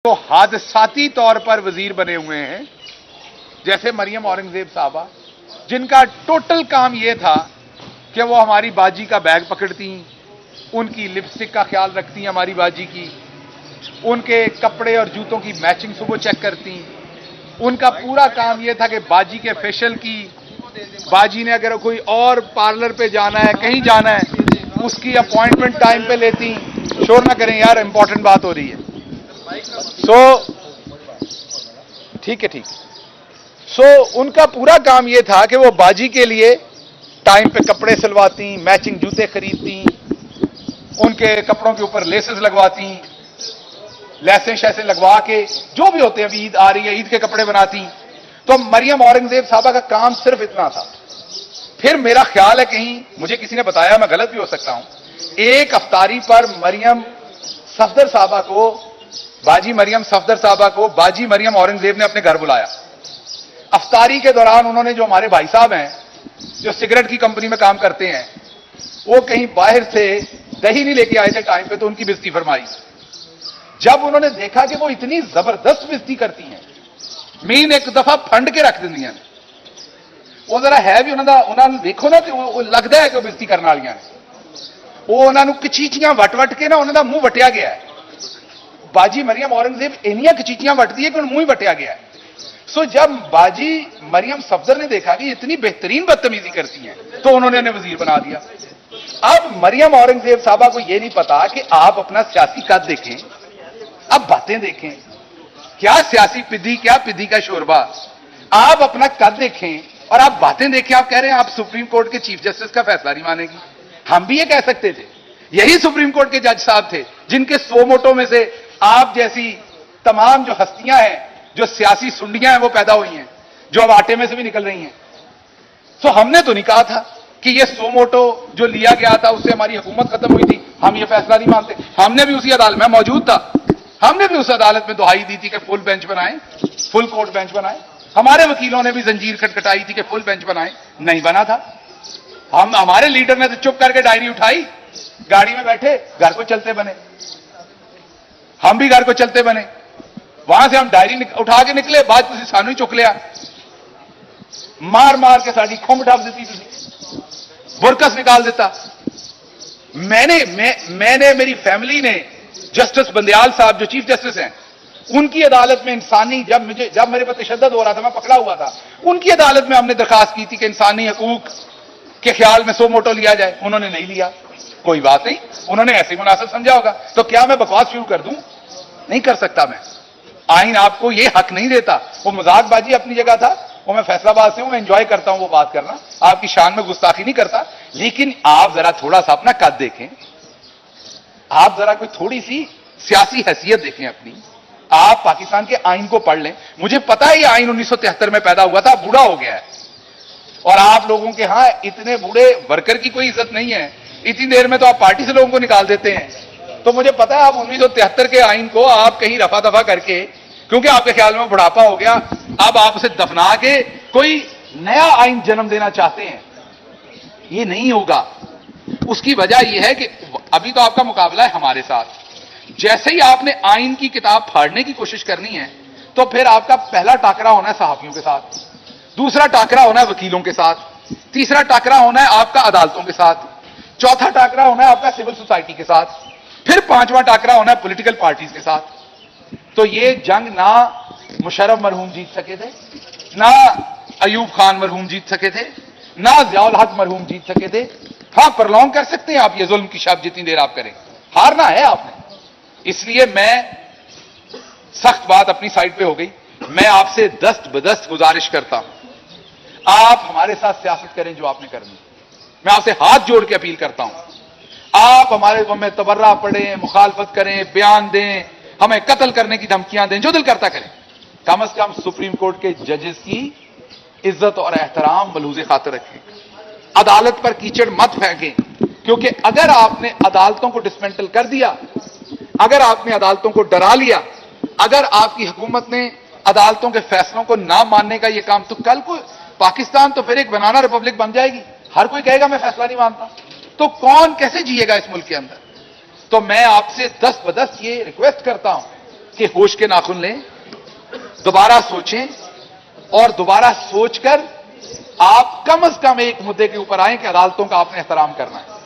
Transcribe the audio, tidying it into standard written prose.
तो हादसाती तौर पर वजीर बने हुए हैं, जैसे मरियम औरंगजेब साहबा, जिनका टोटल काम यह था कि वो हमारी बाजी का बैग पकड़ती, उनकी लिपस्टिक का ख्याल रखती हमारी बाजी की, उनके कपड़े और जूतों की मैचिंग सुबह चेक करती। उनका पूरा काम यह था कि बाजी के फेशियल की, बाजी ने अगर कोई और पार्लर पे जाना है, कहीं जाना है, उसकी अपॉइंटमेंट टाइम पे लेती। शोर ना करें यार, इंपॉर्टेंट बात हो रही है। ठीक है। उनका पूरा काम यह था कि वो बाजी के लिए टाइम पे कपड़े सिलवाती, मैचिंग जूते खरीदती, उनके कपड़ों के ऊपर लेसेस लगवाती, लेसें शैसे लगवा के जो भी होते हैं, अभी ईद आ रही है, ईद के कपड़े बनाती। तो मरियम औरंगजेब साहबा का काम सिर्फ इतना था। फिर मेरा ख्याल है, कहीं मुझे किसी ने बताया, मैं गलत भी हो सकता हूं, एक अफ्तारी पर मरियम सफदर साहबा को, बाजी मरियम सफदर साहबा को बाजी मरियम औरंगजेब ने अपने घर बुलाया। अफ्तारी के दौरान उन्होंने, जो हमारे भाई साहब हैं जो सिगरेट की कंपनी में काम करते हैं, वो कहीं बाहर से दही नहीं लेके आए थे टाइम पे, तो उनकी बेइज्जती फरमाई। जब उन्होंने देखा कि वो इतनी जबरदस्त बेइज्जती करती हैं, मीन एक दफा फंड के रख दी, वो जरा है भी उन्होंने देखो ना, वो लगता है कि बेइज्जती करने वाली ने, वो उन्होंने कचीचियां वट के ना उन्होंने मुंह वटिया गया है। बाजी मरियम औरंगजेब इनिया कचीचियां वटती है कि मुंह ही वटिया गया है। सो जब बाजी मरियम सफदर ने देखा कि इतनी बेहतरीन बदतमीजी करती हैं, तो उन्होंने उन्हें वजीर बना दिया। अब मरियम औरंगजेब साहबा को यह नहीं पता कि आप अपना सियासी कद देखें, अब बातें देखें, क्या सियासी पिद्दी, क्या पिद्दी का शोरबा। आप अपना कद देखें और आप बातें देखें। आप कह रहे हैं आप सुप्रीम कोर्ट के चीफ जस्टिस का फैसला नहीं मानेगी। हम भी ये कह सकते थे, यही सुप्रीम कोर्ट के जज साहब थे जिनके सो मोटो में से आप जैसी तमाम जो हस्तियां हैं, जो सियासी सुंडियां हैं, वो पैदा हुई हैं, जो अब आटे में से भी निकल रही हैं। तो हमने तो नहीं कहा था कि ये सो मोटो जो लिया गया था उससे हमारी हुकूमत खत्म हुई थी, हम ये फैसला नहीं मानते। हमने भी उसी अदालत में मौजूद था, हमने भी उस अदालत में दुहाई दी थी कि फुल बेंच बनाएं, फुल कोर्ट बेंच बनाएं। हमारे वकीलों ने भी जंजीर खटखटाई थी कि फुल बेंच बनाएं, नहीं बना था। हमारे लीडर ने तो चुप करके डायरी उठाई, गाड़ी में बैठे घर को चलते बने। हम भी घर को चलते बने, वहां से हम डायरी उठा के निकले, बाद तुम सानू ही चुक लिया, मार मार के साड़ी खुम ढाप देती, बुरकस निकाल देता। मैंने मेरी फैमिली ने जस्टिस बंदयाल साहब जो चीफ जस्टिस हैं, उनकी अदालत में इंसानी, जब मेरे पर तशद्दुद हो रहा था, मैं पकड़ा हुआ था, उनकी अदालत में हमने दरखास्त की थी कि इंसानी हकूक के ख्याल में सो मोटो लिया जाए। उन्होंने नहीं लिया, कोई बात नहीं, उन्होंने ऐसे मुनासिब समझा होगा। तो क्या मैं बकवास शुरू कर दूं? नहीं कर सकता मैं। आइन आपको यह हक नहीं देता। वो मजाकबाजी अपनी जगह था, वो मैं फैसलाबाद से हूं, मैं एंजॉय करता हूं वो बात करना, आपकी शान में गुस्ताखी नहीं करता। लेकिन आप जरा थोड़ा सा अपना कद देखें, आप जरा कोई थोड़ी सी सियासी हैसियत देखें अपनी। आप पाकिस्तान के आइन को पढ़ लें। मुझे पता है ये आइन 1973 में पैदा हुआ था, बूढ़ा हो गया है, और आप लोगों के यहां इतने बूढ़े वर्कर की कोई इज्जत नहीं है। इतनी देर में तो आप पार्टी से लोगों को निकाल देते हैं। तो मुझे पता है आप 1973 के आइन को आप कहीं रफा दफा करके, क्योंकि आपके ख्याल में बुढ़ापा हो गया, अब आप उसे दफना के कोई नया आइन जन्म देना चाहते हैं। ये नहीं होगा। उसकी वजह यह है कि अभी तो आपका मुकाबला है हमारे साथ। जैसे ही आपने आइन की किताब फाड़ने की कोशिश करनी है, तो फिर आपका पहला टाकरा होना है सहाफियों के साथ, दूसरा टाकरा होना है वकीलों के साथ, तीसरा टाकरा होना है आपका अदालतों के साथ, चौथा टाकरा होना है आपका सिविल सोसाइटी के साथ, फिर पांचवा टाकरा होना है पॉलिटिकल पार्टीज के साथ। तो ये जंग ना मुशर्रफ मरहूम जीत सके थे, ना अयूब खान मरहूम जीत सके थे, ना ज़ियाउल हक मरहूम जीत सके थे। हां, प्रलॉन्ग कर सकते हैं आप ये जुल्म की शब जितनी देर आप करें, हारना है आपने। इसलिए मैं, सख्त बात अपनी साइड पे हो गई, मैं आपसे दस्त बदस्त गुजारिश करता हूं, आप हमारे साथ सियासत करें जो आपने करनी। मैं आपसे हाथ जोड़ के अपील करता हूं, आप हमारे को में तबर्रा पढ़ें, मुखालफत करें, बयान दें, हमें कत्ल करने की धमकियां दें, जो दिल करता करें। कम से कम सुप्रीम कोर्ट के जजेस की इज्जत और एहतराम मलूज़े खातिर रखें। अदालत पर कीचड़ मत फेंकें, क्योंकि अगर आपने अदालतों को डिसमेंटल कर दिया, अगर आपने अदालतों को डरा लिया, अगर आपकी हुकूमत ने अदालतों के फैसलों को ना मानने का यह काम, तो कल को पाकिस्तान तो फिर एक बनाना रिपब्लिक बन जाएगी। हर कोई कहेगा मैं फैसला नहीं मानता, तो कौन कैसे जिएगा इस मुल्क के अंदर? तो मैं आपसे दस्त बदस्त ये रिक्वेस्ट करता हूं कि होश के नाखून लें, दोबारा सोचें और दोबारा सोचकर आप कम से कम एक मुद्दे के ऊपर आए कि अदालतों का आपने एहतराम करना है।